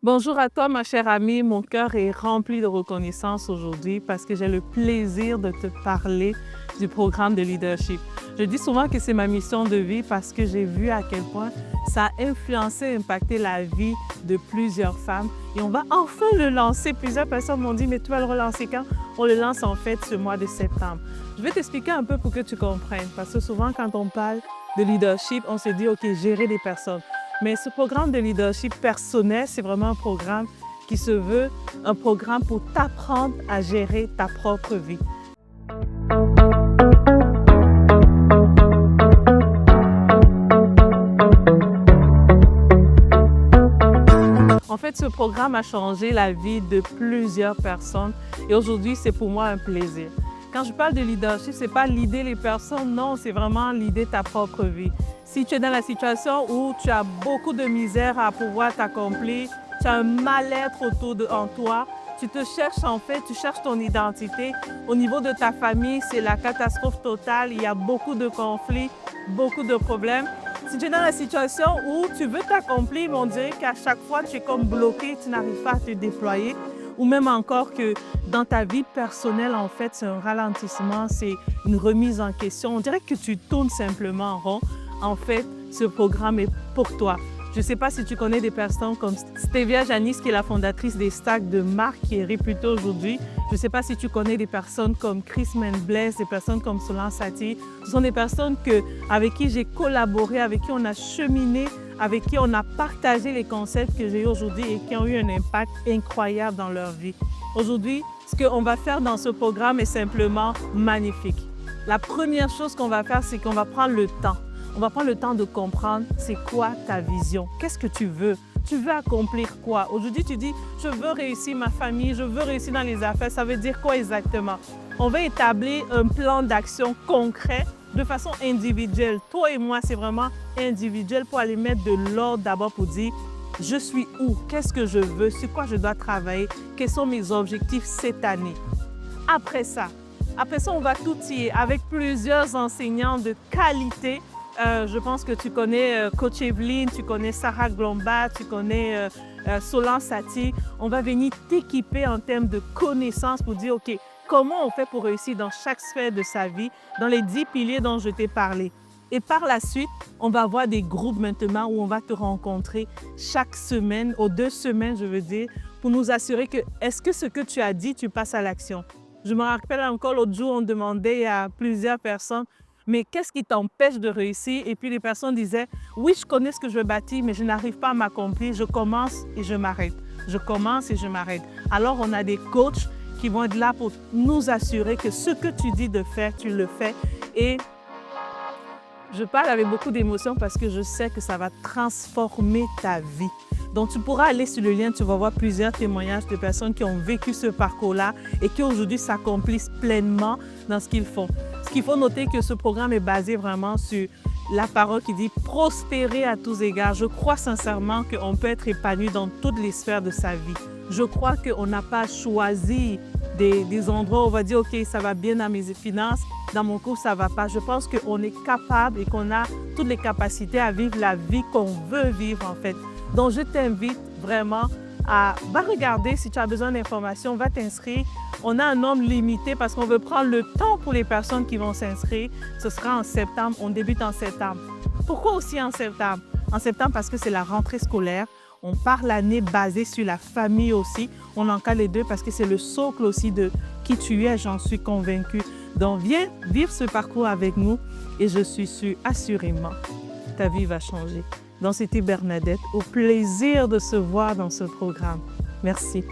Bonjour à toi, ma chère amie. Mon cœur est rempli de reconnaissance aujourd'hui parce que j'ai le plaisir de te parler du programme de leadership. Je dis souvent que c'est ma mission de vie parce que j'ai vu à quel point ça a influencé, impacté la vie de plusieurs femmes. Et on va enfin le lancer. Plusieurs personnes m'ont dit, mais tu vas le relancer quand? On le lance en fait ce mois de septembre. Je vais t'expliquer un peu pour que tu comprennes parce que souvent quand on parle de leadership, on se dit, OK, gérer des personnes. Mais ce programme de leadership personnel, c'est vraiment un programme qui se veut un programme pour t'apprendre à gérer ta propre vie. En fait, ce programme a changé la vie de plusieurs personnes et aujourd'hui, c'est pour moi un plaisir. Quand je parle de leadership, ce n'est pas l'idée les personnes, non, c'est vraiment l'idée ta propre vie. Si tu es dans la situation où tu as beaucoup de misère à pouvoir t'accomplir, tu as un mal-être en toi, tu te cherches en fait, tu cherches ton identité. Au niveau de ta famille, c'est la catastrophe totale, il y a beaucoup de conflits, beaucoup de problèmes. Si tu es dans la situation où tu veux t'accomplir, on dirait qu'à chaque fois, tu es comme bloqué, tu n'arrives pas à te déployer. Ou même encore que dans ta vie personnelle, en fait, c'est un ralentissement, c'est une remise en question. On dirait que tu tournes simplement en rond. En fait, ce programme est pour toi. Je ne sais pas si tu connais des personnes comme Stevia Janice, qui est la fondatrice des stacks de marque, qui est réputée aujourd'hui. Je ne sais pas si tu connais des personnes comme Chris Menbless, des personnes comme Solange Satie. Ce sont des personnes avec qui j'ai collaboré, avec qui on a cheminé, avec qui on a partagé les concepts que j'ai aujourd'hui et qui ont eu un impact incroyable dans leur vie. Aujourd'hui, ce qu'on va faire dans ce programme est simplement magnifique. La première chose qu'on va faire, c'est qu'on va prendre le temps. On va prendre le temps de comprendre c'est quoi ta vision. Qu'est-ce que tu veux? Tu veux accomplir quoi? Aujourd'hui, tu dis, je veux réussir ma famille, je veux réussir dans les affaires. Ça veut dire quoi exactement? On va établir un plan d'action concret de façon individuelle. Toi et moi, c'est vraiment individuel pour aller mettre de l'ordre d'abord pour dire, je suis où? Qu'est-ce que je veux? Sur quoi je dois travailler? Quels sont mes objectifs cette année? Après ça, on va tout tirer avec plusieurs enseignants de qualité. Je pense que tu connais Coach Evelyne, tu connais Sarah Glomba, tu connais Solange Satie. On va venir t'équiper en termes de connaissances pour dire, OK, comment on fait pour réussir dans chaque sphère de sa vie, dans les 10 piliers dont je t'ai parlé. Et par la suite, on va avoir des groupes maintenant où on va te rencontrer chaque semaine, aux 2 semaines, je veux dire, pour nous assurer que est-ce que ce que tu as dit, tu passes à l'action. Je me rappelle encore l'autre jour, on demandait à plusieurs personnes, mais qu'est-ce qui t'empêche de réussir? Et puis les personnes disaient, oui, je connais ce que je veux bâtir, mais je n'arrive pas à m'accomplir. Je commence et je m'arrête. Je commence et je m'arrête. Alors, on a des coachs qui vont être là pour nous assurer que ce que tu dis de faire, tu le fais. Et je parle avec beaucoup d'émotion parce que je sais que ça va transformer ta vie. Donc, tu pourras aller sur le lien, tu vas voir plusieurs témoignages de personnes qui ont vécu ce parcours-là et qui aujourd'hui s'accomplissent pleinement dans ce qu'ils font. Ce qu'il faut noter que ce programme est basé vraiment sur la parole qui dit « prospérer à tous égards ». Je crois sincèrement qu'on peut être épanoui dans toutes les sphères de sa vie. Je crois qu'on n'a pas choisi des endroits où on va dire « OK, ça va bien dans mes finances, dans mon couple, ça ne va pas ». Je pense qu'on est capable et qu'on a toutes les capacités à vivre la vie qu'on veut vivre en fait. Donc, je t'invite vraiment va regarder si tu as besoin d'informations, va t'inscrire. On a un nombre limité parce qu'on veut prendre le temps pour les personnes qui vont s'inscrire. Ce sera en septembre, on débute en septembre. Pourquoi aussi en septembre? En septembre parce que c'est la rentrée scolaire. On part l'année basée sur la famille aussi. On encadre les deux parce que c'est le socle aussi de qui tu es, j'en suis convaincue. Donc, viens vivre ce parcours avec nous et je suis sûre, assurément, ta vie va changer. Donc, c'était Bernadette. Au plaisir de se voir dans ce programme. Merci.